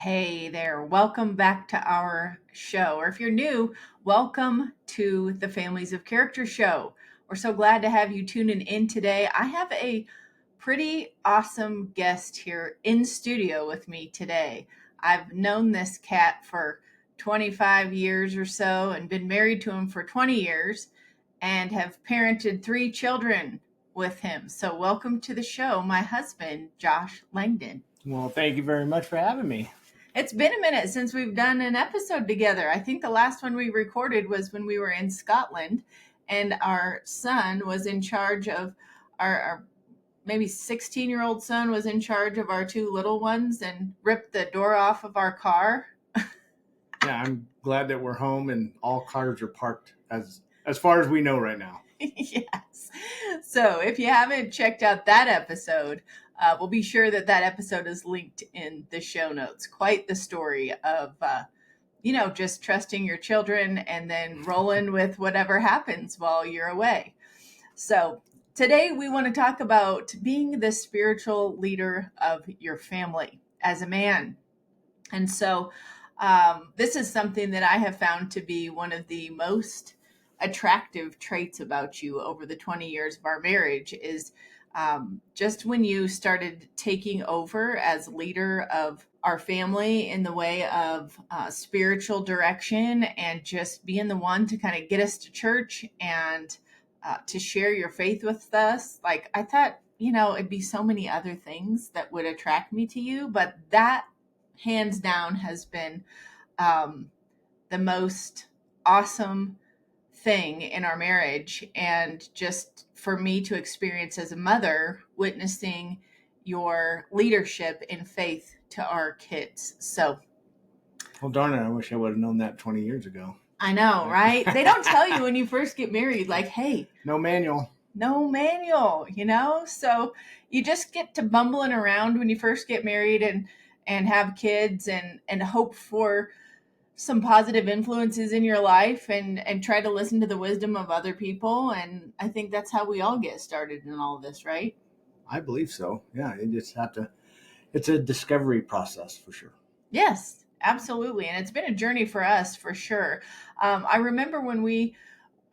Hey there, welcome back to our show. Or if you're new, welcome to the Families of Character show. We're so glad to have you tuning in today. I have a pretty awesome guest here in studio with me today. I've known this cat for 25 years or so and been married to him for 20 years and have parented three children with him. So, welcome to the show, my husband, Josh Langdon. Well, thank you very much for having me. It's been a minute since we've done an episode together. I think the last one we recorded was when we were in Scotland, and our son was in charge of our maybe 16-year-old son was in charge of our two little ones and ripped the door off of our car. Yeah, I'm glad that we're home and all cars are parked as far as we know right now. Yes. So if you haven't checked out that episode, we'll be sure that episode is linked in the show notes. Quite the story of just trusting your children and then rolling with whatever happens while you're away. So, today we want to talk about being the spiritual leader of your family as a man. And so, this is something that I have found to be one of the most attractive traits about you over the 20 years of our marriage is just when you started taking over as leader of our family in the way of spiritual direction and just being the one to kind of get us to church and to share your faith with us. Like, I thought, it'd be so many other things that would attract me to you, but that hands down has been um, the most awesome thing in our marriage, and just for me to experience as a mother witnessing your leadership in faith to our kids. So Well, darn it, I wish I would have known that 20 years ago. I know, right? They don't tell you when you first get married, like, hey, No manual. no manual, so you just get to bumbling around when you first get married and have kids and hope for some positive influences in your life and try to listen to the wisdom of other people. And I think that's how we all get started in all of this, right? I believe so. Yeah, you just have to, it's a discovery process for sure. Yes, absolutely. And it's been a journey for us for sure. I remember when we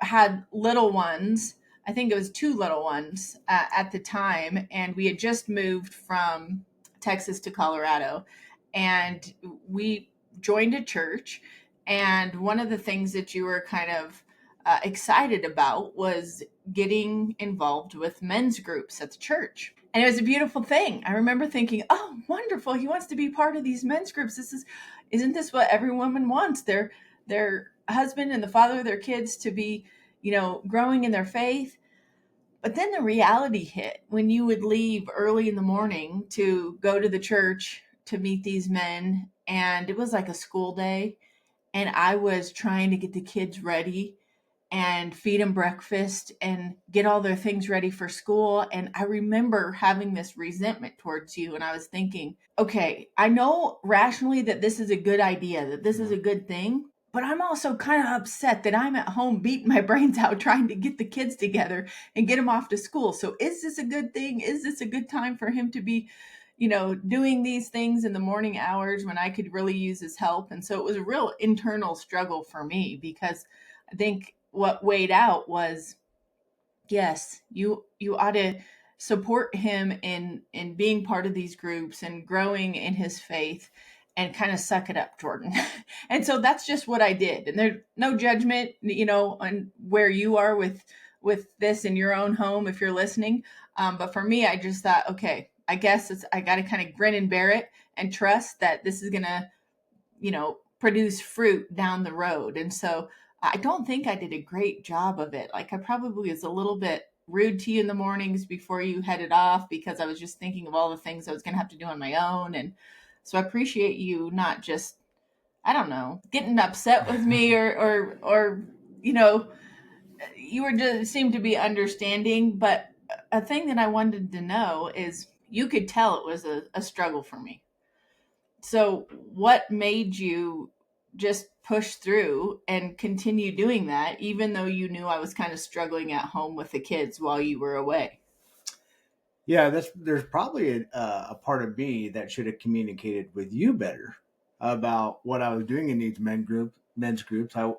had little ones. I think it was two little ones at the time, and we had just moved from Texas to Colorado, and we joined a church. And one of the things that you were kind of excited about was getting involved with men's groups at the church. And it was a beautiful thing. I remember thinking, "Oh, wonderful! He wants to be part of these men's groups. Isn't this what every woman wants? Their husband and the father of their kids to be, growing in their faith." But then the reality hit when you would leave early in the morning to go to the church to meet these men. And it was like a school day. And I was trying to get the kids ready and feed them breakfast and get all their things ready for school. And I remember having this resentment towards you. And I was thinking, okay, I know rationally that this is a good idea, that this is a good thing. But I'm also kind of upset that I'm at home beating my brains out trying to get the kids together and get them off to school. So is this a good thing? Is this a good time for him to be, doing these things in the morning hours when I could really use his help? And so it was a real internal struggle for me, because I think what weighed out was, yes, you ought to support him in being part of these groups and growing in his faith, and kind of suck it up, Jordan. And so that's just what I did. And there's no judgment, on where you are with this in your own home if you're listening. But for me, I just thought, okay, I guess I got to kind of grin and bear it and trust that this is gonna, produce fruit down the road. And so I don't think I did a great job of it. Like, I probably was a little bit rude to you in the mornings before you headed off, because I was just thinking of all the things I was going to have to do on my own. And so I appreciate you not just, I don't know, getting upset with me or you know, you were just seemed to be understanding. But a thing that I wanted to know is, you could tell it was a struggle for me. So, what made you just push through and continue doing that, even though you knew I was kind of struggling at home with the kids while you were away? Yeah, there's probably a part of me that should have communicated with you better about what I was doing in these men's groups. I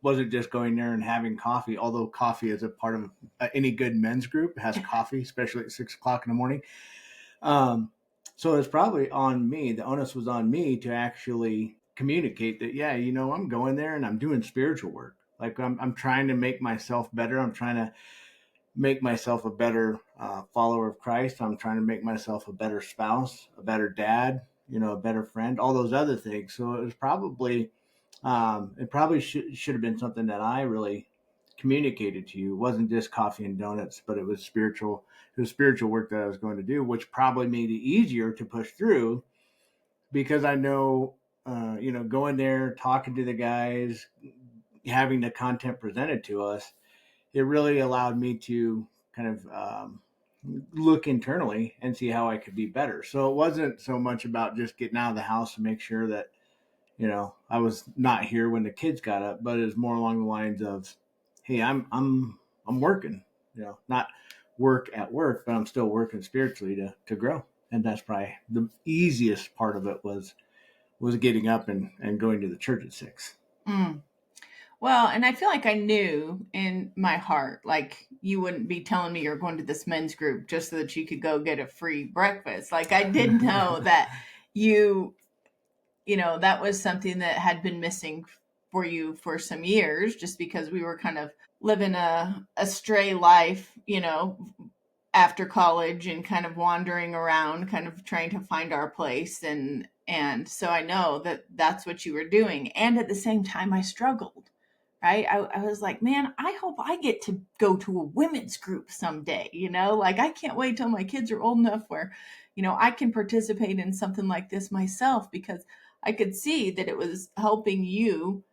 wasn't just going there and having coffee, although coffee is a part of any good men's group has coffee, especially at 6 o'clock in the morning. So it's probably on me. The onus was on me to actually communicate that, yeah, I'm going there and I'm doing spiritual work. Like I'm trying to make myself better. I'm trying to make myself a better follower of Christ. I'm trying to make myself a better spouse, a better dad, a better friend, all those other things. So it was probably, should have been something that I really communicated to you. It wasn't just coffee and donuts, but it was spiritual. It was spiritual work that I was going to do, which probably made it easier to push through because I know, going there, talking to the guys, having the content presented to us, it really allowed me to kind of look internally and see how I could be better. So it wasn't so much about just getting out of the house and make sure that, I was not here when the kids got up, but it was more along the lines of, hey, I'm working, not work at work, but I'm still working spiritually to grow. And that's probably the easiest part of it was getting up and going to the church at 6. Mm. Well, and I feel like I knew in my heart, like you wouldn't be telling me you're going to this men's group just so that you could go get a free breakfast. Like I did know that that was something that had been missing for you for some years, just because we were kind of living a stray life, after college and kind of wandering around, kind of trying to find our place. And so I know that that's what you were doing. And at the same time, I struggled, right? I was like, man, I hope I get to go to a women's group someday, like I can't wait till my kids are old enough where, I can participate in something like this myself, because I could see that it was helping you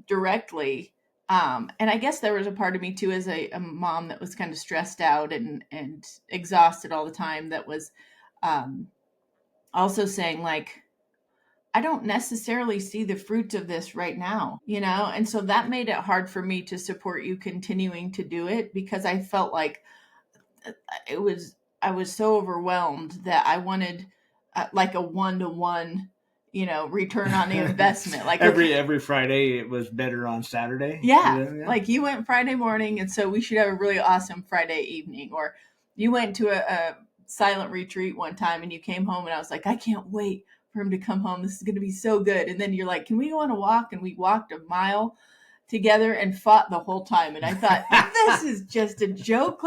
directly. And I guess there was a part of me too, as a mom that was kind of stressed out and exhausted all the time, that was also saying like, I don't necessarily see the fruits of this right now, and so that made it hard for me to support you continuing to do it, because I felt like I was so overwhelmed that I wanted like a 1-to-1, return on the investment. Like every Friday, it was better on Saturday. Yeah. Like you went Friday morning, and so we should have a really awesome Friday evening. Or you went to a silent retreat one time and you came home, and I was like, I can't wait for him to come home. This is going to be so good. And then you're like, can we go on a walk? And we walked a mile together and fought the whole time. And I thought, this is just a joke.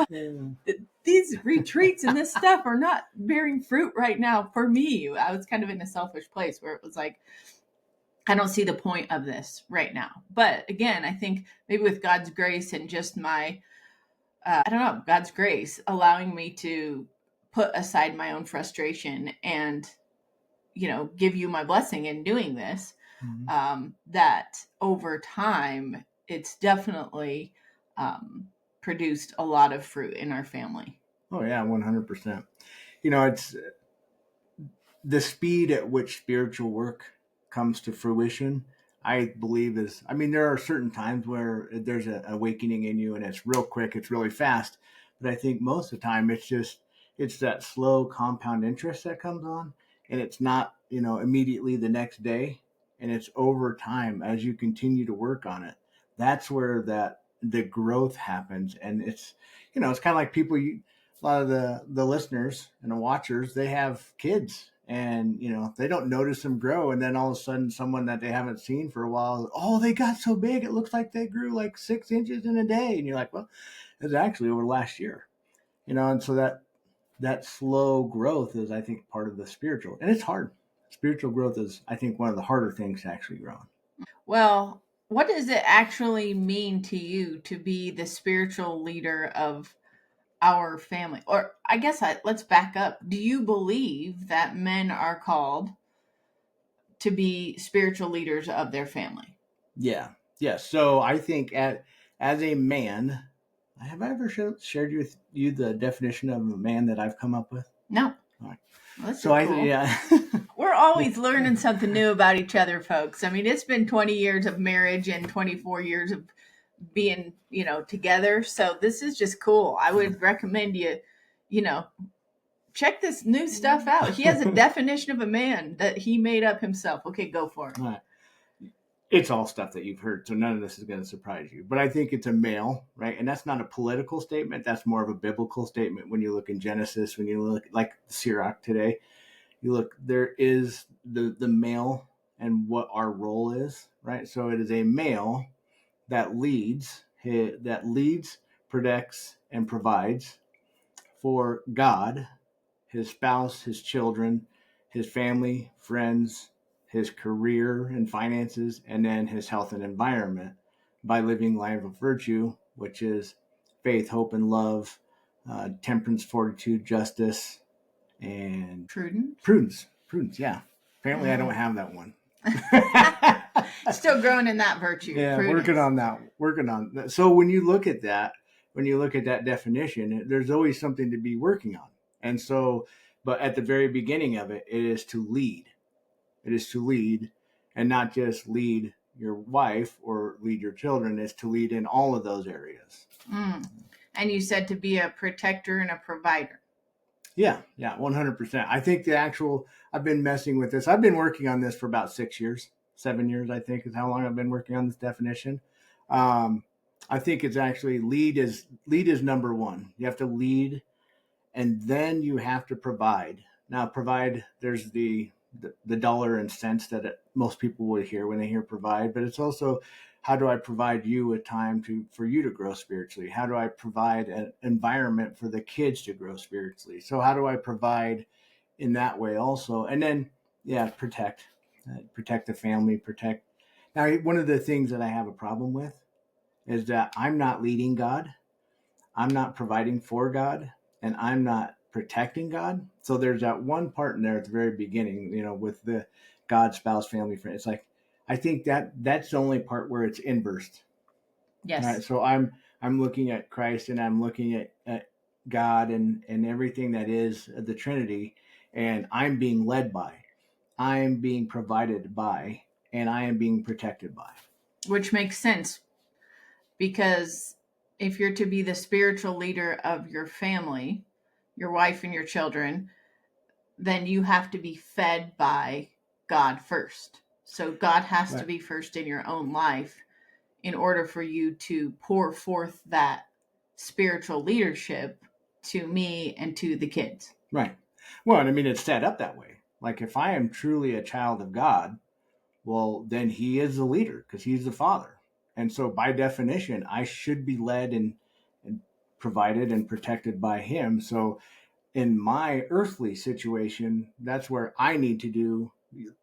These retreats and this stuff are not bearing fruit right now for me. I was kind of in a selfish place where it was like, I don't see the point of this right now. But again, I think maybe with God's grace and just my, I don't know, God's grace allowing me to put aside my own frustration and, give you my blessing in doing this, that over time, it's definitely produced a lot of fruit in our family. Oh yeah, 100%. It's the speed at which spiritual work comes to fruition, I believe there are certain times where there's an awakening in you and it's real quick, it's really fast. But I think most of the time it's that slow compound interest that comes on, and it's not, immediately the next day, and it's over time as you continue to work on it. That's where the growth happens. And it's kind of like people, a lot of the listeners and the watchers, they have kids, and they don't notice them grow, and then all of a sudden someone that they haven't seen for a while, oh, they got so big, it looks like they grew like 6 inches in a day, and you're like, well, it's actually over last year, and so that slow growth is, I think, part of the spiritual, and it's hard. Spiritual growth is, I think, one of the harder things to actually grow in. Well, what does it actually mean to you to be the spiritual leader of our family? Or I guess let's back up. Do you believe that men are called to be spiritual leaders of their family? Yeah. So I think as a man, have I ever shared with you the definition of a man that I've come up with? No. All right. Well, that's so cool. Yeah. We're always learning something new about each other, folks. I mean, it's been 20 years of marriage and 24 years of being, together. So this is just cool. I would recommend you, check this new stuff out. He has a definition of a man that he made up himself. Okay, go for it. All right. It's all stuff that you've heard, so none of this is going to surprise you. But I think it's a male, right? And that's not a political statement. That's more of a biblical statement. When you look in Genesis, when you look like Sirach today, you look, there is the male and what our role is, right? So it is a male that leads, protects, and provides for God, his spouse, his children, his family, friends, his career and finances, and then his health and environment by living life of virtue, which is faith, hope, and love, temperance, fortitude, justice, and Prudence. Yeah. Apparently, I don't have that one. Still growing in that virtue. Yeah, Prudence. Working on that. So when you look at that definition, there's always something to be working on. And so, but at the very beginning of it, it is to lead. It is to lead, and not just lead your wife or lead your children. It's to lead in all of those areas. And you said to be a protector and a provider. Yeah, 100%. I think I've been messing with this. I've been working on this for about 7 years, I think is how long I've been working on this definition. I think it's actually lead is number one. You have to lead, and then you have to provide. Now, provide, there's the dollar and cents that most people would hear when they hear provide, but it's also, how do I provide you a time for you to grow spiritually? How do I provide an environment for the kids to grow spiritually? So how do I provide in that way also? And then, protect the family, Now, one of the things that I have a problem with is that I'm not leading God. I'm not providing for God, and I'm not protecting God. So there's that one part in there at the very beginning, with the God, spouse, family, friend. It's like, I think that's the only part where it's inverse. Yes. Right? So I'm looking at Christ, and I'm looking at God and everything that is the Trinity, and I'm being led by, I'm being provided by, and I am being protected by. Which makes sense, because if you're to be the spiritual leader of your family, your wife and your children, then you have to be fed by God first. So God has to be first in your own life in order for you to pour forth that spiritual leadership to me and to the kids. Right. Well, and I mean, it's set up that way. Like, if I am truly a child of God, well, then he is the leader because he's the father. And so by definition, I should be led and provided and protected by him. So in my earthly situation, that's where I need to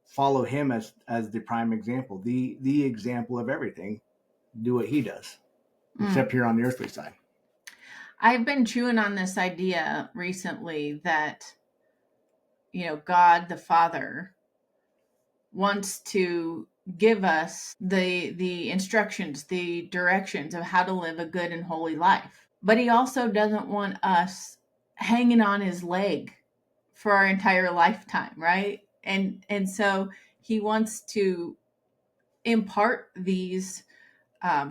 follow him as the prime example, the example of everything. Do what he does, except here on the earthly side. I've been chewing on this idea recently that, God the Father wants to give us the instructions, the directions of how to live a good and holy life. But he also doesn't want us hanging on his leg for our entire lifetime, right? And so he wants to impart these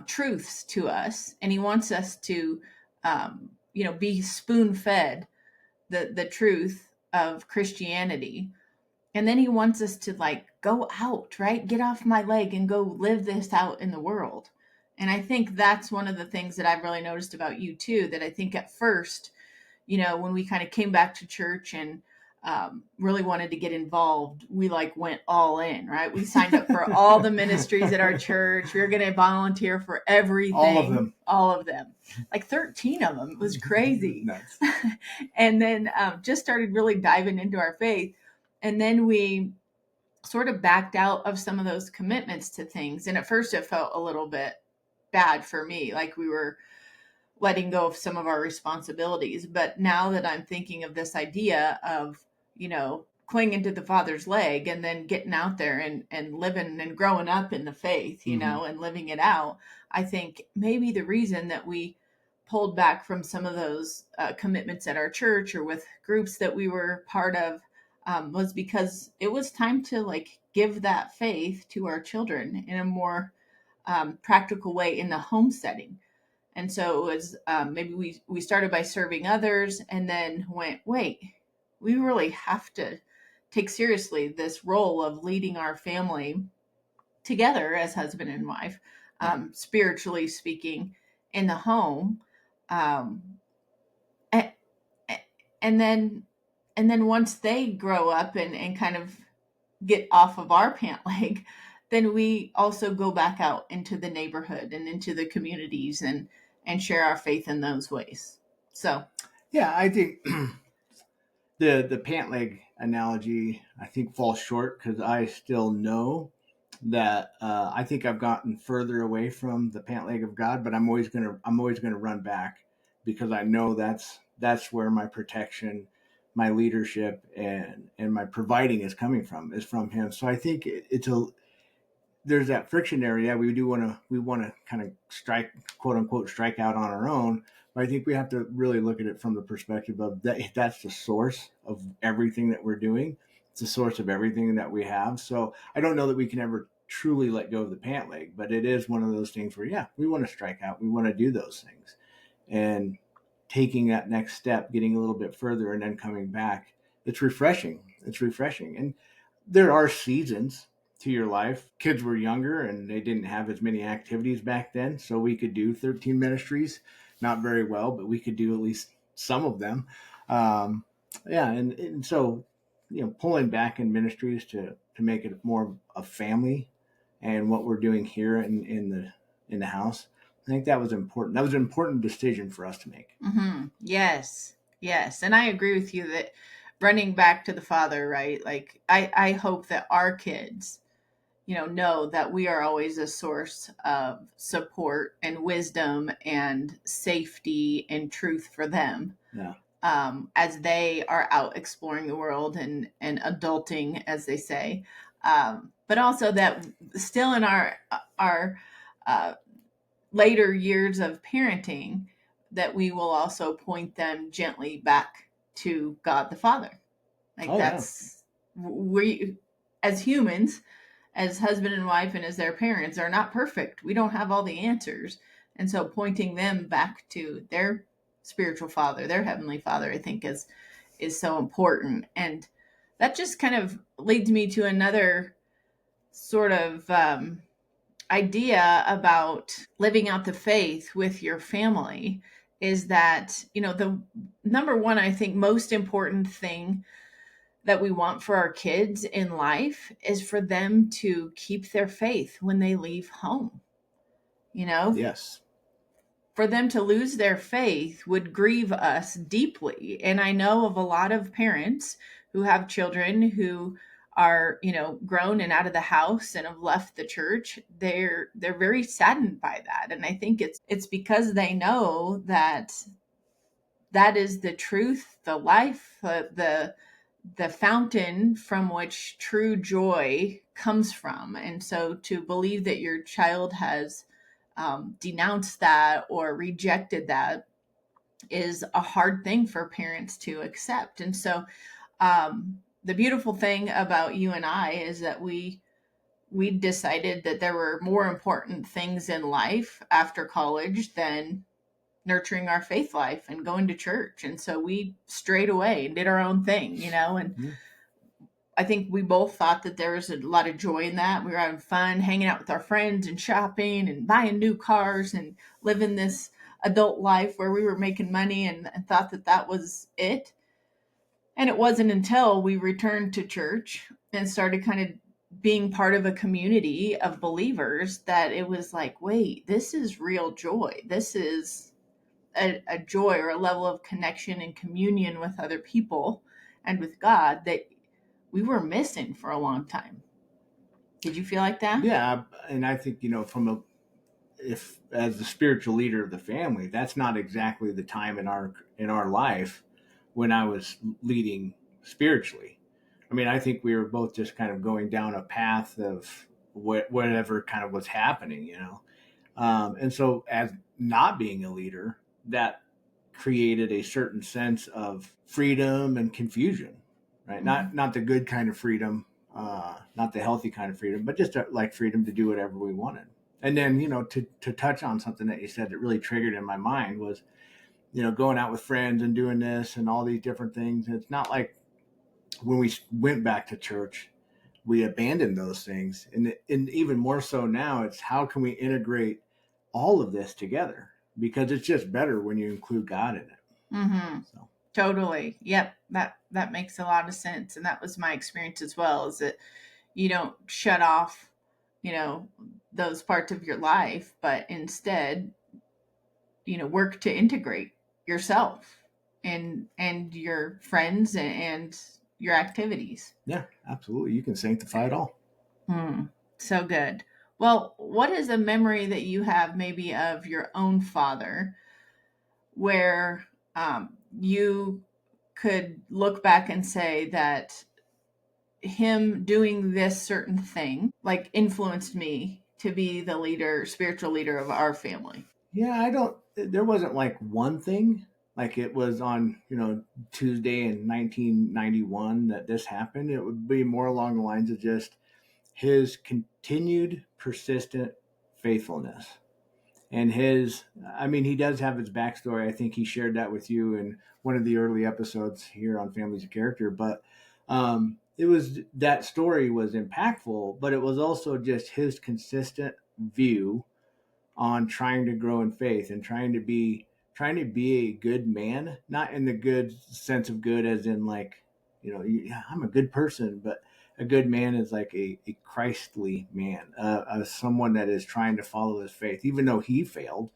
truths to us, and he wants us to be spoon-fed the truth of Christianity. And then he wants us to go out, right? Get off my leg and go live this out in the world. And I think that's one of the things that I've really noticed about you too, that I think at first, when we kind of came back to church and really wanted to get involved, we went all in, right? We signed up for all the ministries at our church. We were going to volunteer for everything. All of them. 13 of them. It was crazy. Nice. And then just started really diving into our faith. And then we sort of backed out of some of those commitments to things. And at first it felt a little bit bad for me, like we were letting go of some of our responsibilities. But now that I'm thinking of this idea of, clinging to the Father's leg and then getting out there and living and growing up in the faith, and living it out, I think maybe the reason that we pulled back from some of those commitments at our church or with groups that we were part of was because it was time to give that faith to our children in a more practical way in the home setting. And so it was maybe we started by serving others and then went, wait, we really have to take seriously this role of leading our family together as husband and wife, Yeah. spiritually speaking, in the home. Um, a- and then once they grow up and kind of get off of our pant leg, then we also go back out into the neighborhood and into the communities and share our faith in those ways. So, Yeah, I think the pant leg analogy I think falls short because I still know that I think I've gotten further away from the pant leg of God, but I'm always gonna run back because I know that's where my protection, my leadership, and my providing is from Him. So I think it's a there's that friction there. Yeah, we want to kind of strike, quote unquote, strike out on our own. But I think we have to really look at it from the perspective of that. That's the source of everything that we're doing. It's the source of everything that we have. So I don't know that we can ever truly let go of the pant leg, but it is one of those things where, yeah, we want to strike out. We want to do those things, and taking that next step, getting a little bit further, and then coming back. It's refreshing. It's refreshing, and there are seasons to your life. Kids were younger and they didn't have as many activities back then, so we could do 13 ministries. Not very well, but we could do at least some of them. Um, yeah, and so pulling back in ministries to make it more a family, and what we're doing here in the house. I think that was important. That was an important decision for us to make. yes, yes. And I agree with you that running back to the Father, right? Like, I hope that our kids, know that we are always a source of support and wisdom and safety and truth for them, Yeah. as they are out exploring the world and adulting, as they say. But also that still in our uh, later years of parenting, that we will also point them gently back to God the Father. Like, Oh yeah. that's, we as humans, as husband and wife, and as their parents, are not perfect. We don't have all the answers. And so pointing them back to their spiritual father, their heavenly father, I think is so important. And that just kind of leads me to another sort of idea about living out the faith with your family, is that, the number one, I think, most important thing that we want for our kids in life is for them to keep their faith when they leave home. You know, Yes. for them to lose their faith would grieve us deeply. And I know of a lot of parents who have children who are, grown and out of the house and have left the church. They're very saddened by that. And I think it's because they know that that is the truth, the life, the fountain from which true joy comes from. And so to believe that your child has denounced that or rejected that is a hard thing for parents to accept. And so the beautiful thing about you and I is that we decided that there were more important things in life after college than nurturing our faith life and going to church. And so we strayed away and did our own thing, and Mhm. I think we both thought that there was a lot of joy in that. We were having fun hanging out with our friends and shopping and buying new cars and living this adult life where we were making money, and thought that that was it. And it wasn't until we returned to church and started kind of being part of a community of believers that it was like, wait, this is real joy. This is a joy or a level of connection and communion with other people and with God that we were missing for a long time. Did you feel like that? Yeah, and I think from a if as the spiritual leader of the family, that's not exactly the time in our life when I was leading spiritually. I mean, I think we were both just kind of going down a path of whatever kind of was happening. And so, as not being a leader, that created a certain sense of freedom and confusion, right? Mm-hmm. Not the good kind of freedom, not the healthy kind of freedom, but just like freedom to do whatever we wanted. And then, to touch on something that you said that really triggered in my mind was, going out with friends and doing this and all these different things. And it's not like when we went back to church, we abandoned those things. And even more so now, it's how can we integrate all of this together? Because it's just better when you include God in it. Mm-hmm. So, Totally. Yep. That makes a lot of sense. And that was my experience as well, is that you don't shut off, you know, those parts of your life, but instead, work to integrate yourself and your friends and your activities. yeah, absolutely. You can sanctify it all. Hmm. So good. Well, what is a memory that you have maybe of your own father where you could look back and say that him doing this certain thing like influenced me to be the leader, spiritual leader of our family? Yeah, there wasn't like one thing. Like it was on, Tuesday in 1991 that this happened. It would be more along the lines of just his continued persistent faithfulness. And he does have his backstory. I think he shared that with you in one of the early episodes here on Families of Character. But it was that story was impactful, but it was also just his consistent view on trying to grow in faith and trying to be a good man, not in the good sense of good as in like, yeah, I'm a good person, but a good man is like a Christly man, someone that is trying to follow his faith, even though he failed,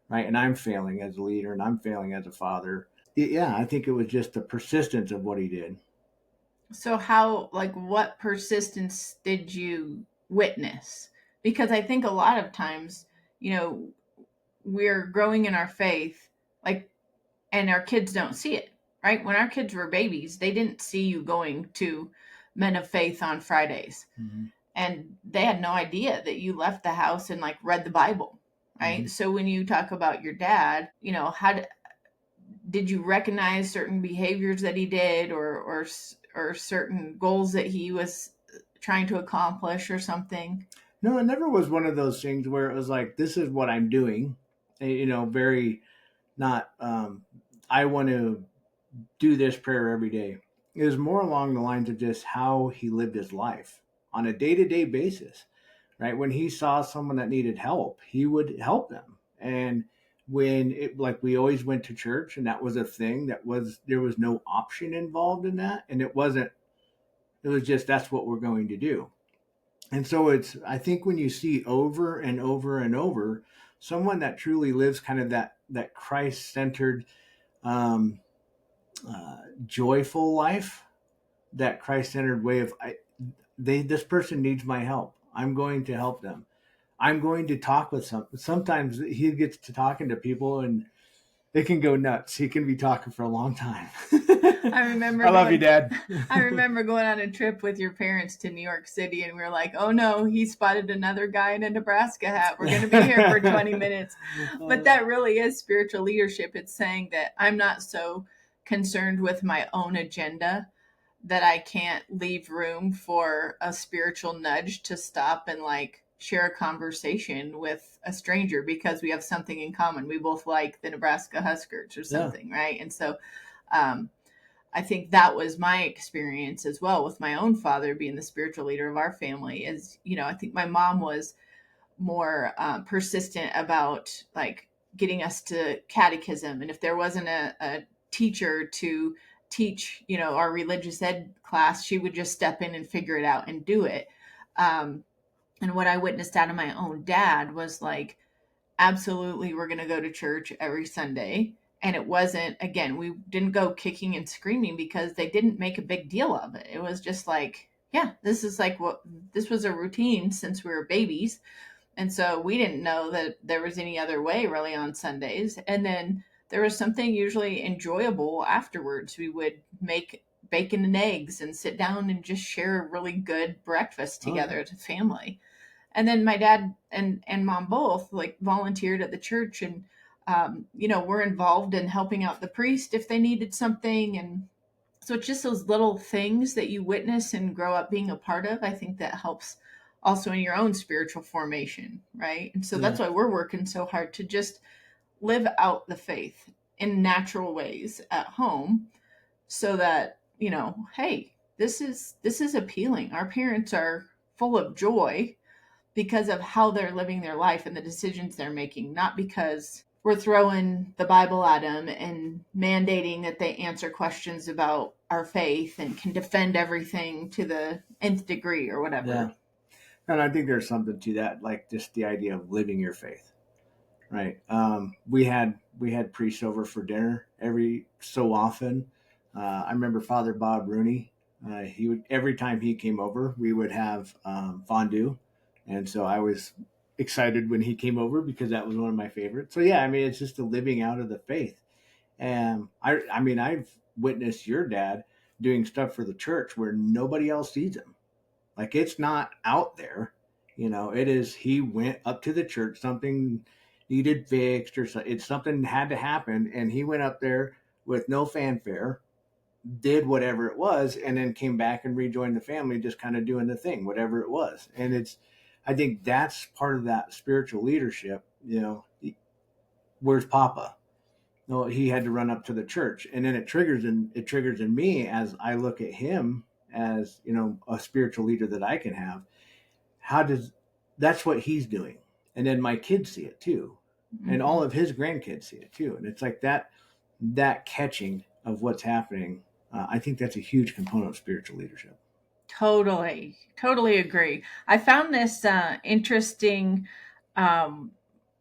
right? And I'm failing as a leader and I'm failing as a father. Yeah, I think it was just the persistence of what he did. So how, like, what persistence did you witness? Because I think a lot of times, you know, we're growing in our faith, like, and our kids don't see it, right? When our kids were babies, they didn't see you going to Men of Faith on Fridays. Mm-hmm. And they had no idea that you left the house and like read the Bible, Mm-hmm. right? So when you talk about your dad, did you recognize certain behaviors that he did, or certain goals that he was trying to accomplish or something? No, it never was one of those things where it was like, this is what I'm doing. Very not, I want to do this prayer every day. It was more along the lines of just how he lived his life on a day to day basis, right? When he saw someone that needed help, he would help them. And when it, like, we always went to church, and that was a thing there was no option involved in that. And it was just, that's what we're going to do. And so I think when you see over and over and over someone that truly lives kind of that Christ centered, um, joyful life, that Christ centered way of, this person needs my help. I'm going to help them. I'm going to talk with some. Sometimes he gets to talking to people and it can go nuts. He can be talking for a long time. I remember I love you, going Dad. I remember going on a trip with your parents to New York City, and we were like, "Oh no, he spotted another guy in a Nebraska hat. We're going to be here for 20 minutes." But that really is spiritual leadership. It's saying that I'm not so concerned with my own agenda that I can't leave room for a spiritual nudge to stop and like share a conversation with a stranger because we have something in common. We both like the Nebraska Huskers or Yeah. something, right? And so um, I think that was my experience as well with my own father being the spiritual leader of our family. Is, I think my mom was more persistent about like getting us to catechism, and if there wasn't a teacher to teach, our religious ed class, she would just step in and figure it out and do it. And what I witnessed out of my own dad was like, absolutely, we're going to go to church every Sunday. And it wasn't, again, we didn't go kicking and screaming because they didn't make a big deal of it. It was just like, yeah, this is like this was a routine since we were babies. And so we didn't know that there was any other way really on Sundays. And then there was something usually enjoyable afterwards. We would make bacon and eggs and sit down and just share a really good breakfast Oh, together as a family. And then my dad and mom both like volunteered at the church, and were involved in helping out the priest if they needed something. And so it's just those little things that you witness and grow up being a part of. I think that helps also in your own spiritual formation, right? And so yeah. that's why we're working so hard to just live out the faith in natural ways at home, so that, hey, this is appealing. Our parents are full of joy because of how they're living their life and the decisions they're making, not because we're throwing the Bible at them and mandating that they answer questions about our faith and can defend everything to the nth degree or Yeah. whatever. And I think there's something to that, like just the idea of living your faith, right? We had priests over for dinner every so often. I remember Father Bob Rooney. He would every time he came over, we would have fondue, and so I was excited when he came over because that was one of my favorites. So yeah, I mean, it's just the living out of the faith. And I mean, I've witnessed your dad doing stuff for the church where nobody else sees him. Like it's not out there, it is, he went up to the church, something needed fixed or it's something had to happen. And he went up there with no fanfare, did whatever it was, and then came back and rejoined the family, just kind of doing the thing, whatever it was. And I think that's part of that spiritual leadership. Where's Papa? No, he had to run up to the church, and then it triggers in me as I look at him as a spiritual leader that I can have. How does That's what he's doing, and then my kids see it too, and Mm-hmm. all of his grandkids see it too, and it's like that catching of what's happening. I think that's a huge component of spiritual leadership. Totally, totally agree. I found this interesting um,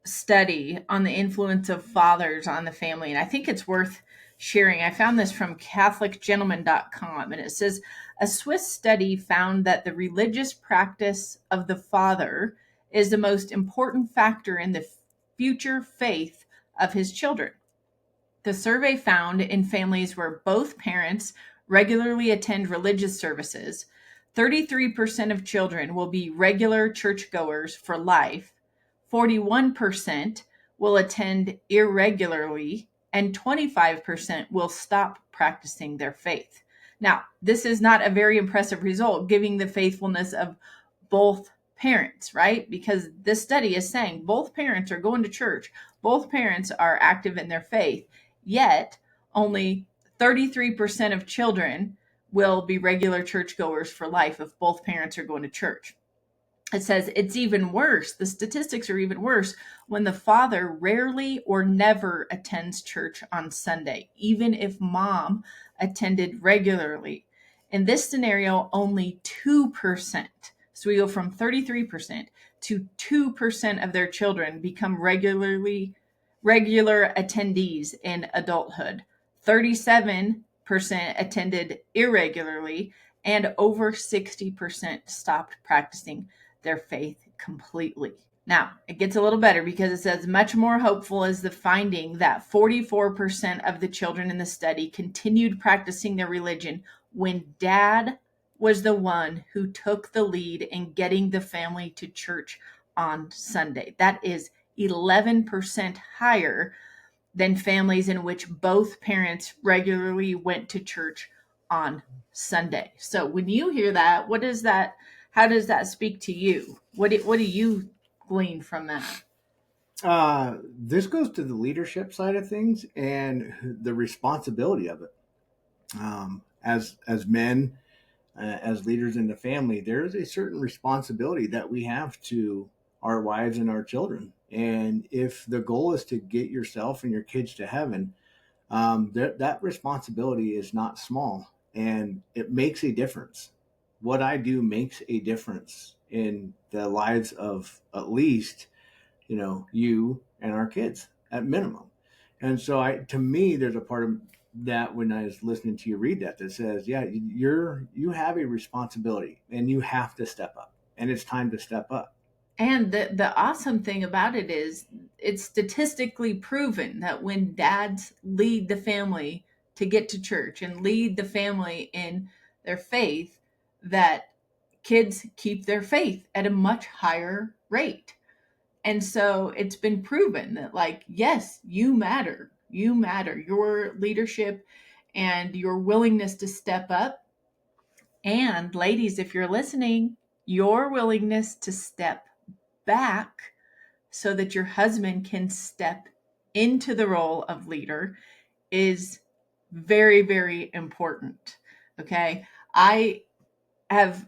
study on the influence of fathers on the family, and I think it's worth sharing. I found this from CatholicGentleman.com, and it says a Swiss study found that the religious practice of the father is the most important factor in the future faith of his children. The survey found in families where both parents regularly attend religious services, 33% of children will be regular churchgoers for life, 41% will attend irregularly, and 25% will stop practicing their faith. Now, this is not a very impressive result, given the faithfulness of both parents, right? Because this study is saying both parents are going to church, both parents are active in their faith, yet only 33% of children will be regular churchgoers for life if both parents are going to church. It says it's even worse. The statistics are even worse when the father rarely or never attends church on Sunday, even if mom attended regularly. In this scenario, only 2%. So we go from 33% to 2% of their children become regular attendees in adulthood. 37% attended irregularly, and over 60% stopped practicing their faith completely. Now, it gets a little better because it says much more hopeful is the finding that 44% of the children in the study continued practicing their religion when dad was the one who took the lead in getting the family to church on Sunday. That is 11% higher than families in which both parents regularly went to church on Sunday. So when you hear that, what does that how does that speak to you? What do you glean from that? This goes to the leadership side of things and the responsibility of it. As men, as leaders in the family, there is a certain responsibility that we have to our wives and our children. And if the goal is to get yourself and your kids to heaven, that responsibility is not small, and it makes a difference. What I do makes a difference in the lives of at least you and our kids at minimum. And so to me, there's a part of that when I was listening to you read that says, yeah, you have a responsibility and you have to step up, and it's time to step up. And the awesome thing about it is it's statistically proven that when dads lead the family to get to church and lead the family in their faith, that kids keep their faith at a much higher rate. And so it's been proven that, like, yes, you matter. You matter. Your leadership and your willingness to step up. And ladies, if you're listening, your willingness to step back so that your husband can step into the role of leader is very, very important. Okay. I have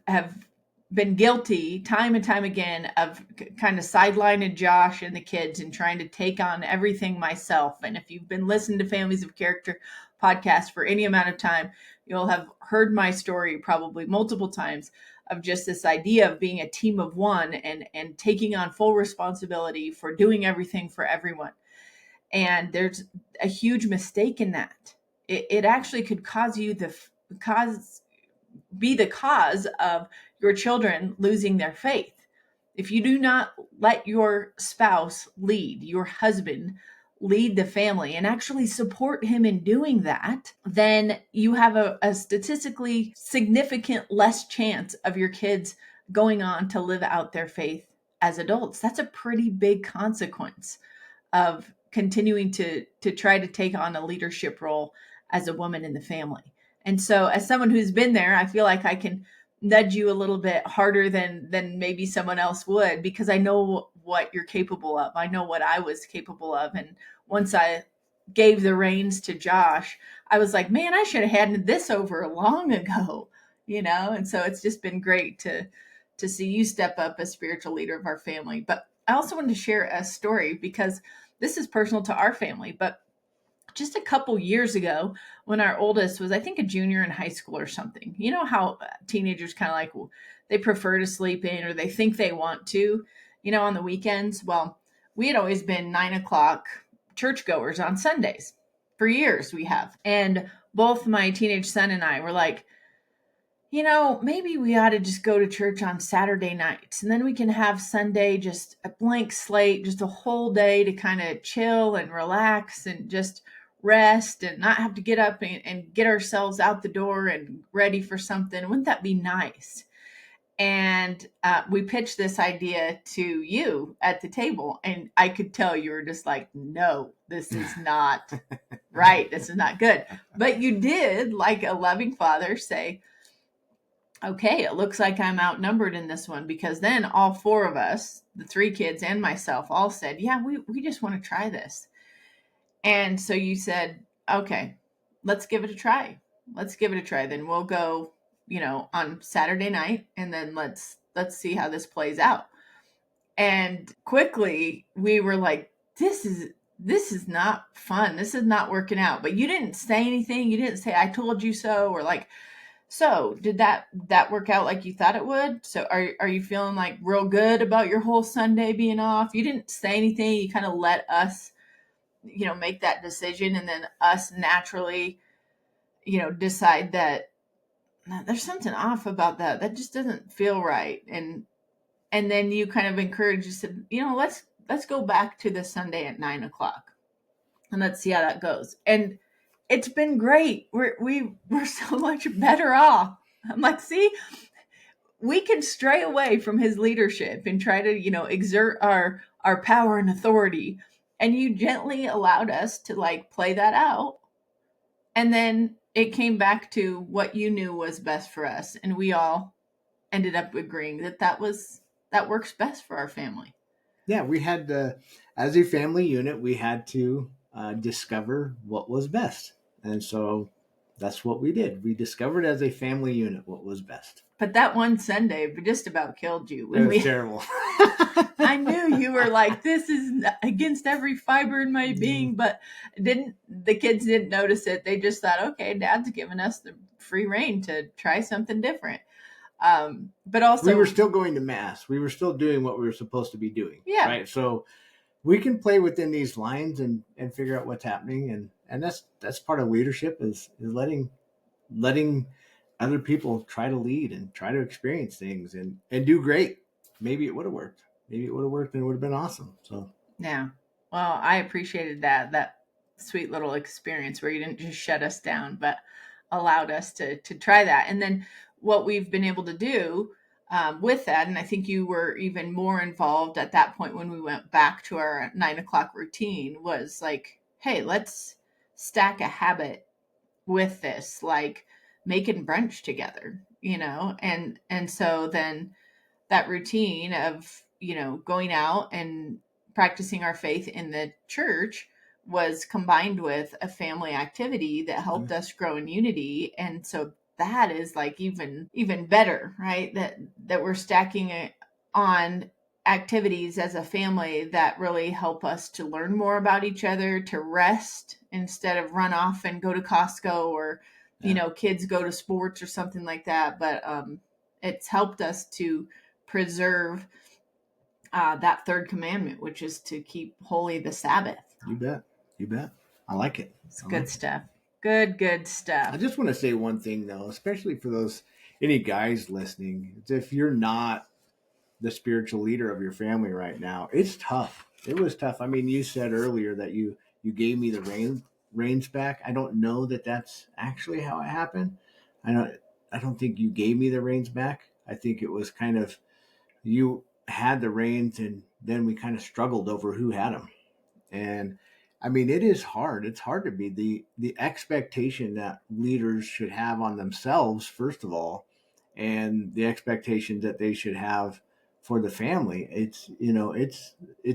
been guilty time and time again of kind of sidelining Josh and the kids and trying to take on everything myself. And if you've been listening to Families of Character podcast for any amount of time, you'll have heard my story probably multiple times of just this idea of being a team of one and taking on full responsibility for doing everything for everyone. And there's a huge mistake in that. It actually could cause you cause be the cause of your children losing their faith. If you do not let your spouse lead, your husband lead the family and actually support him in doing that, then you have a statistically significant less chance of your kids going on to live out their faith as adults. That's a pretty big consequence of continuing to try to take on a leadership role as a woman in the family. And so as someone who's been there, I feel like I can nudge you a little bit harder than maybe someone else would, because I know what you're capable of. I know what I was capable of. And once I gave the reins to Josh, I was like, man, I should have handed this over long ago, And so it's just been great to see you step up as spiritual leader of our family. But I also wanted to share a story because this is personal to our family, but just a couple years ago when our oldest was, I think, a junior in high school or something. You know how teenagers kind of like, they prefer to sleep in or they think they want to, on the weekends. Well, we had always been 9 o'clock churchgoers on Sundays for years. We have. And both my teenage son and I were like, maybe we ought to just go to church on Saturday nights and then we can have Sunday just a blank slate, just a whole day to kind of chill and relax and just rest and not have to get up and get ourselves out the door and ready for something. Wouldn't that be nice? And we pitched this idea to you at the table, and I could tell you were just like, no, this is not right. This is not good. But you did, like a loving father, say, okay, it looks like I'm outnumbered in this one, because then all four of us, the three kids and myself, all said, yeah, we just want to try this. And so you said, okay, let's give it a try. Let's give it a try. Then we'll go, on Saturday night, and then let's see how this plays out. And quickly we were like, this is not fun. This is not working out. But you didn't say anything. You didn't say, I told you so, or like, so did that work out like you thought it would? So are you feeling like real good about your whole Sunday being off? You didn't say anything. You kind of let us, make that decision, and then us naturally, decide that there's something off about that. That just doesn't feel right. And then you kind of encourage us to, let's go back to the Sunday at 9 o'clock and let's see how that goes. And it's been great. We're so much better off. I'm like, see, we can stray away from his leadership and try to, exert our power and authority. And you gently allowed us to like play that out. And then it came back to what you knew was best for us. And we all ended up agreeing that works best for our family. Yeah, we had to, as a family unit, we had to discover what was best. And so that's what we did. We discovered as a family unit what was best. But that one Sunday just about killed you. It was terrible. I knew you were like, this is against every fiber in my being, but the kids didn't notice it. They just thought, okay, Dad's giving us the free reign to try something different. But also, we were still going to mass. We were still doing what we were supposed to be doing. Yeah. Right. So we can play within these lines and figure out what's happening. And that's part of leadership is letting other people try to lead and try to experience things and do great. Maybe it would have worked. Maybe it would have worked and it would have been awesome. So, yeah. Well, I appreciated that sweet little experience where you didn't just shut us down, but allowed us to try that. And then what we've been able to do with that, and I think you were even more involved at that point when we went back to our 9 o'clock routine, was like, hey, let's stack a habit with this, like making brunch together, and so then that routine of, going out and practicing our faith in the church was combined with a family activity that helped us grow in unity. And so that is like even better, right? That we're stacking it on activities as a family that really help us to learn more about each other, to rest instead of run off and go to Costco, or Yeah. kids go to sports or something like that. But it's helped us to preserve that third commandment, which is to keep holy the Sabbath. You bet. You bet. I like it. It's I good like it. stuff. Good I stuff. just want to say one thing though, especially for those any guys listening. It's if you're not the spiritual leader of your family right now, it's tough. It was tough. I mean, you said earlier that you gave me the reins back. I don't know that that's actually how it happened. I don't I don't think you gave me the reins back. I think it was kind of you had the reins, and then we kind of struggled over who had them. And I mean, it is hard. It's hard to be the expectation that leaders should have on themselves, first of all, and the expectation that they should have for the family. It's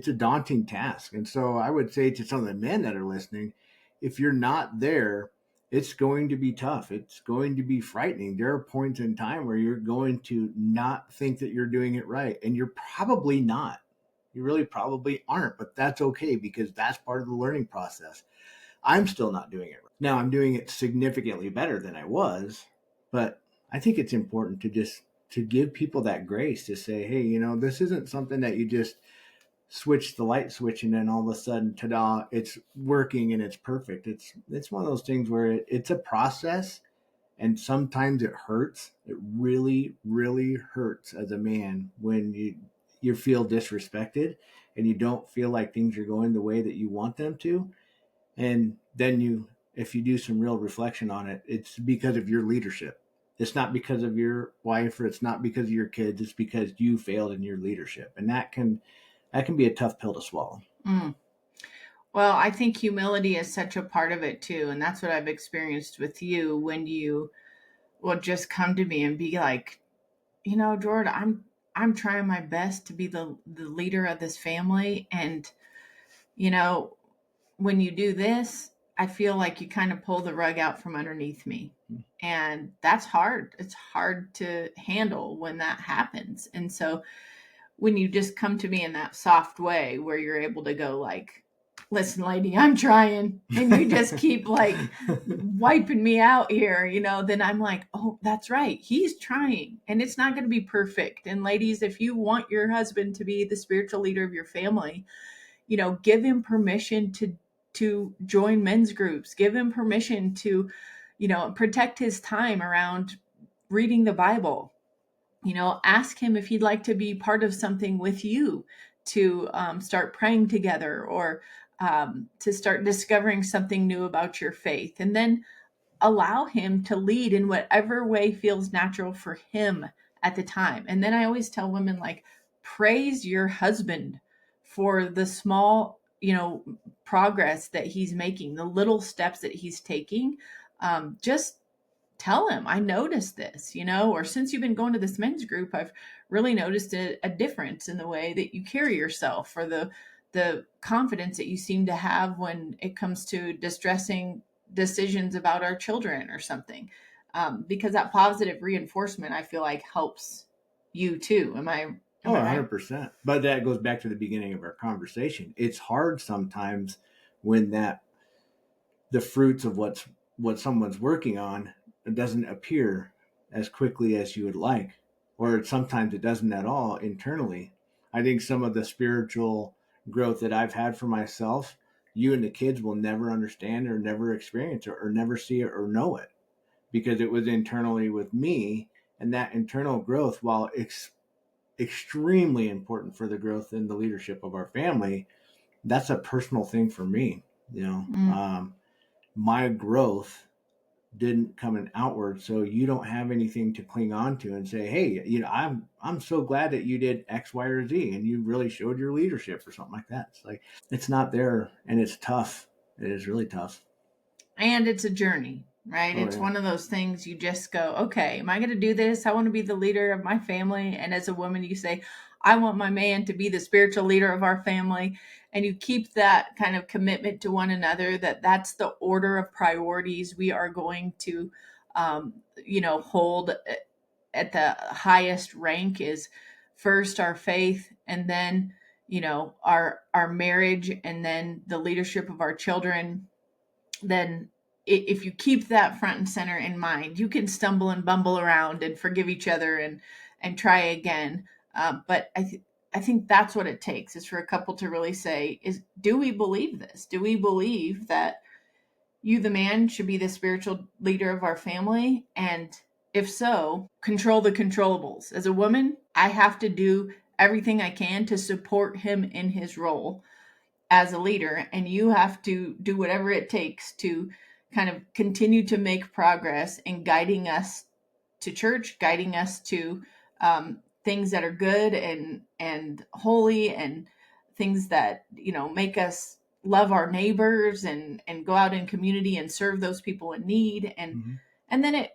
a daunting task. And so I would say to some of the men that are listening, if you're not there, it's going to be tough. It's going to be frightening. There are points in time where you're going to not think that you're doing it right, and you're probably not. You really probably aren't, but that's okay because that's part of the learning process. I'm still not doing it right. Now I'm doing it significantly better than I was, but I think it's important to just to give people that grace to say, hey, this isn't something that you just switch the light switch and then all of a sudden, ta-da, it's working and it's perfect. It's one of those things where it's a process, and sometimes it hurts. It really, really hurts as a man when you feel disrespected and you don't feel like things are going the way that you want them to. And then if you do some real reflection on it, it's because of your leadership. It's not because of your wife, or it's not because of your kids. It's because you failed in your leadership, and that can be a tough pill to swallow. Mm. Well, I think humility is such a part of it too, and that's what I've experienced with you when you will just come to me and be like, Jordan, I'm trying my best to be the leader of this family, and you know, when you do this, I feel like you kind of pull the rug out from underneath me. And that's hard. It's hard to handle when that happens. And so when you just come to me in that soft way where you're able to go like, listen, lady, I'm trying, and you just keep like wiping me out here, then I'm like, oh, that's right. He's trying, and it's not going to be perfect. And ladies, if you want your husband to be the spiritual leader of your family, give him permission to join men's groups, give him permission to protect his time around reading the Bible. Ask him if he'd like to be part of something with you, to start praying together, or to start discovering something new about your faith, and then allow him to lead in whatever way feels natural for him at the time. And then I always tell women, like, praise your husband for the small, progress that he's making, the little steps that he's taking. Just tell him, I noticed this, or since you've been going to this men's group, I've really noticed a difference in the way that you carry yourself, or the confidence that you seem to have when it comes to distressing decisions about our children or something. Because that positive reinforcement, I feel like, helps you too. Am I Oh, right? 100%. But that goes back to the beginning of our conversation. It's hard sometimes when that the fruits of what someone's working on doesn't appear as quickly as you would like, or sometimes it doesn't at all internally. I think some of the spiritual growth that I've had for myself, you and the kids will never understand or never experience or never see it or know it, because it was internally with me. And that internal growth, while extremely important for the growth and the leadership of our family, that's a personal thing for me. Mm. My growth didn't come in outward, so you don't have anything to cling on to and say, hey, I'm so glad that you did X, Y, or Z, and you really showed your leadership or something like that. It's like it's not there, and it's tough. It is really tough. And it's a journey, right? Oh It's yeah. one of those things you just go, okay, am I going to do this? I want to be the leader of my family. And as a woman, you say, I want my man to be the spiritual leader of our family. And you keep that kind of commitment to one another, that that's the order of priorities we are going to hold at the highest rank is first our faith, and then our marriage, and then the leadership of our children. Then if you keep that front and center in mind, you can stumble and bumble around and forgive each other and try again. But I think that's what it takes, is for a couple to really say, is, do we believe this? Do we believe that you, the man, should be the spiritual leader of our family? And if so, control the controllables. As a woman, I have to do everything I can to support him in his role as a leader, and you have to do whatever it takes to kind of continue to make progress in guiding us to church, guiding us to things that are good and holy, and things that make us love our neighbors and go out in community and serve those people in need, Mm-hmm. and then it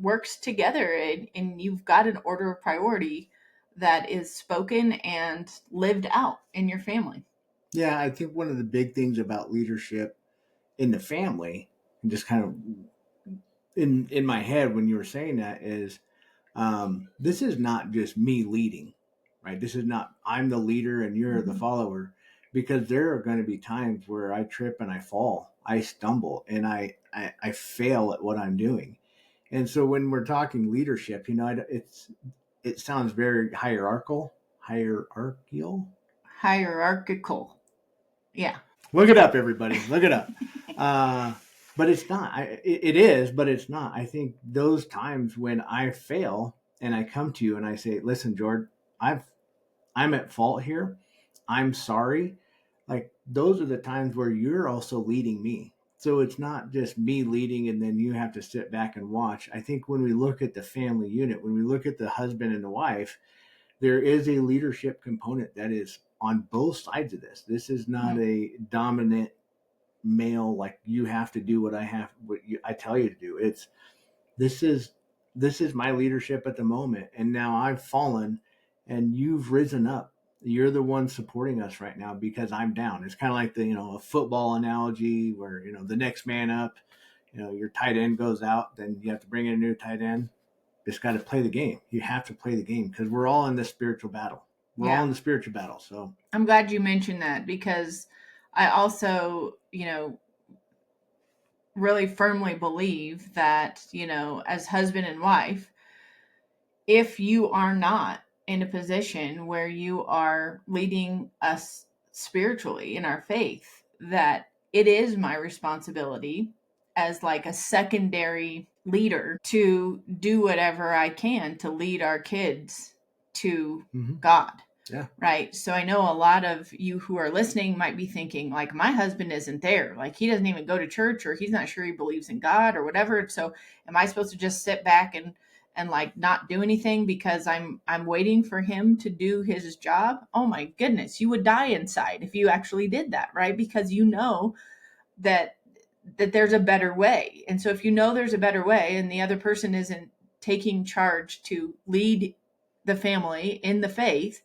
works together, and you've got an order of priority that is spoken and lived out in your family. Yeah, I think one of the big things about leadership in the family, and just kind of in my head when you were saying that, is this is not just me leading, right? This is not I'm the leader and you're the follower, because there are going to be times where I trip and I fall, I stumble, and I fail at what I'm doing. And so when we're talking leadership, it sounds very Hierarchical. Yeah. Look it up, everybody. Look it up. But it's not. It is, but it's not. I think those times when I fail and I come to you and I say, "Listen, George, I'm at fault here. I'm sorry." Like, those are the times where you're also leading me. So it's not just me leading and then you have to sit back and watch. I think when we look at the family unit, when we look at the husband and the wife, there is a leadership component that is on both sides of this. This is not a dominant male, like, you have to do I tell you to do. This is this is my leadership at the moment, and now I've fallen and you've risen up. You're the one supporting us right now because I'm down. It's kind of like the a football analogy where the next man up, your tight end goes out, then you have to bring in a new tight end. Just got to play the game. You have to play the game because we're all in this spiritual battle. We're all in the spiritual battle. So I'm glad you mentioned that, because I also, really firmly believe that, as husband and wife, if you are not in a position where you are leading us spiritually in our faith, that it is my responsibility as like a secondary leader to do whatever I can to lead our kids to God. Yeah. Right. So I know a lot of you who are listening might be thinking, like, my husband isn't there. Like, he doesn't even go to church, or he's not sure he believes in God or whatever. So am I supposed to just sit back and like not do anything because I'm waiting for him to do his job? Oh my goodness, you would die inside if you actually did that, right? Because that there's a better way. And so if there's a better way and the other person isn't taking charge to lead the family in the faith,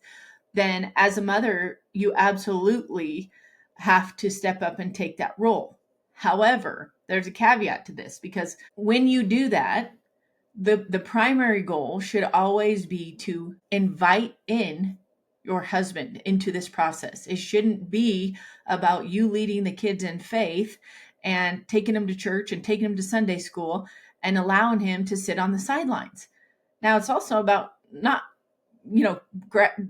then as a mother, you absolutely have to step up and take that role. However, there's a caveat to this, because when you do that, the primary goal should always be to invite in your husband into this process. It shouldn't be about you leading the kids in faith and taking them to church and taking them to Sunday school and allowing him to sit on the sidelines. Now, it's also about not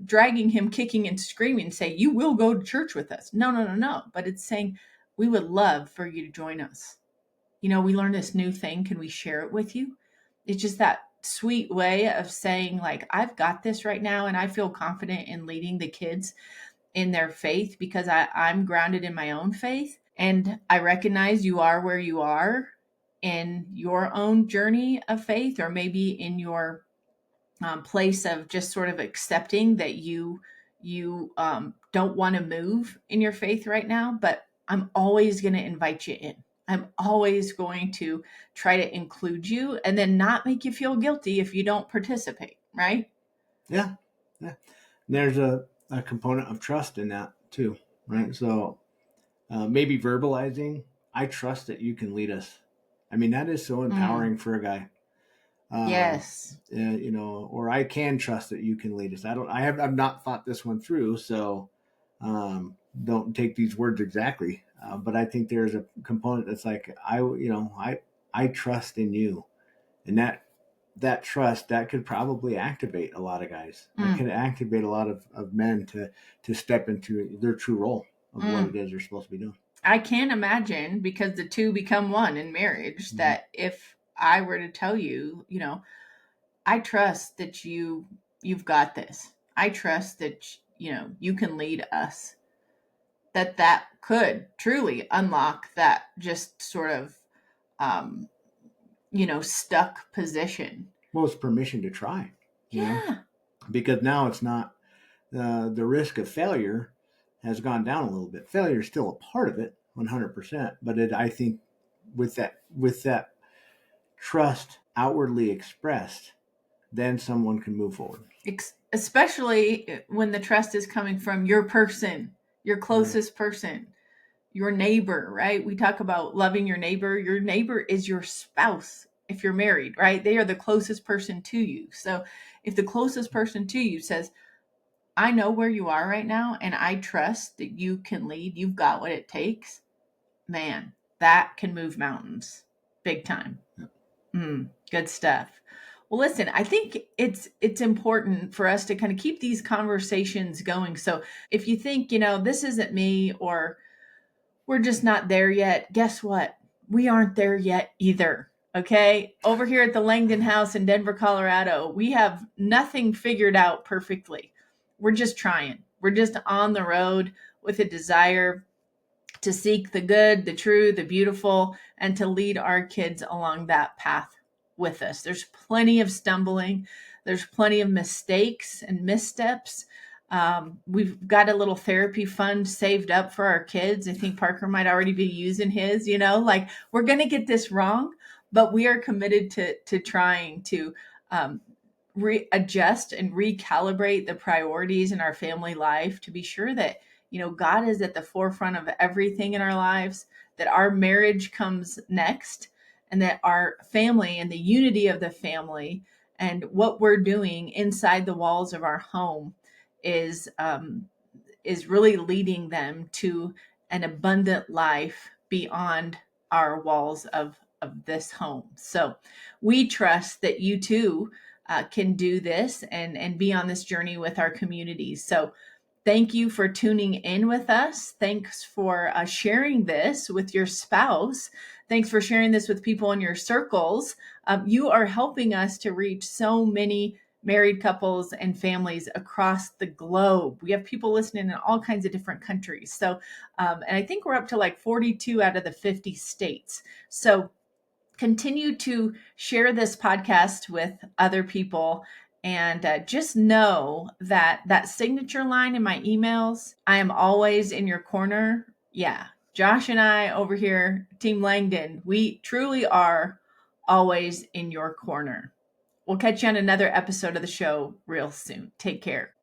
dragging him kicking and screaming and say, you will go to church with us. No. But it's saying, we would love for you to join us. We learned this new thing. Can we share it with you? It's just that sweet way of saying, like, I've got this right now, and I feel confident in leading the kids in their faith because I'm grounded in my own faith. And I recognize you are where you are in your own journey of faith, or maybe in your place of just sort of accepting that you don't want to move in your faith right now. But I'm always going to invite you in. I'm always going to try to include you, and then not make you feel guilty if you don't participate, right? Yeah. There's a component of trust in that too, right? So maybe verbalizing, I trust that you can lead us I mean, that is so Mm, empowering for a guy. yes. Or I can trust that you can lead us. I've not thought this one through, so don't take these words exactly. But I think there's a component that's like, I trust in you, and that trust that could probably activate a lot of guys. That Mm, could activate a lot of men to step into their true role of what mm. it is they're supposed to be doing. I can't imagine, because the two become one in marriage, Mm-hmm. that if I were to tell you, I trust that you've got this. I trust that you can lead us. That could truly unlock that just sort of um, stuck position. Well, it's permission to try, you know, Yeah. because now it's not the risk of failure has gone down a little bit. Failure is still a part of it, 100%. But I think with that trust outwardly expressed, then someone can move forward. Especially when the trust is coming from your person, your Right. closest person, your neighbor, right? We talk about loving your neighbor. Your neighbor is your spouse if you're married, right? They are the closest person to you. So if the closest person to you says, I know where you are right now and I trust that you can lead, you've got what it takes, man, that can move mountains big time. Good stuff. Well, listen, I think it's important for us to kind of keep these conversations going. So if you think, this isn't me, or we're just not there yet, guess what? We aren't there yet either. Okay. Over here at the Langdon House in Denver, Colorado, we have nothing figured out perfectly. We're just trying. We're just on the road with a desire to seek the good, the true, the beautiful, and to lead our kids along that path with us. There's plenty of stumbling, there's plenty of mistakes and missteps. We've got a little therapy fund saved up for our kids. I think Parker might already be using his, like we're going to get this wrong, but we are committed to trying to um, readjust and recalibrate the priorities in our family life to be sure that God is at the forefront of everything in our lives, that our marriage comes next, and that our family and the unity of the family and what we're doing inside the walls of our home is really leading them to an abundant life beyond our walls of this home. So we trust that you too can do this and be on this journey with our communities. So thank you for tuning in with us. Thanks for sharing this with your spouse. Thanks for sharing this with people in your circles. You are helping us to reach so many married couples and families across the globe. We have people listening in all kinds of different countries. So, and I think we're up to like 42 out of the 50 states. So, continue to share this podcast with other people, and just know that that signature line in my emails, I am always in your corner. Yeah, Josh and I over here, Team Langdon, we truly are always in your corner. We'll catch you on another episode of the show real soon. Take care.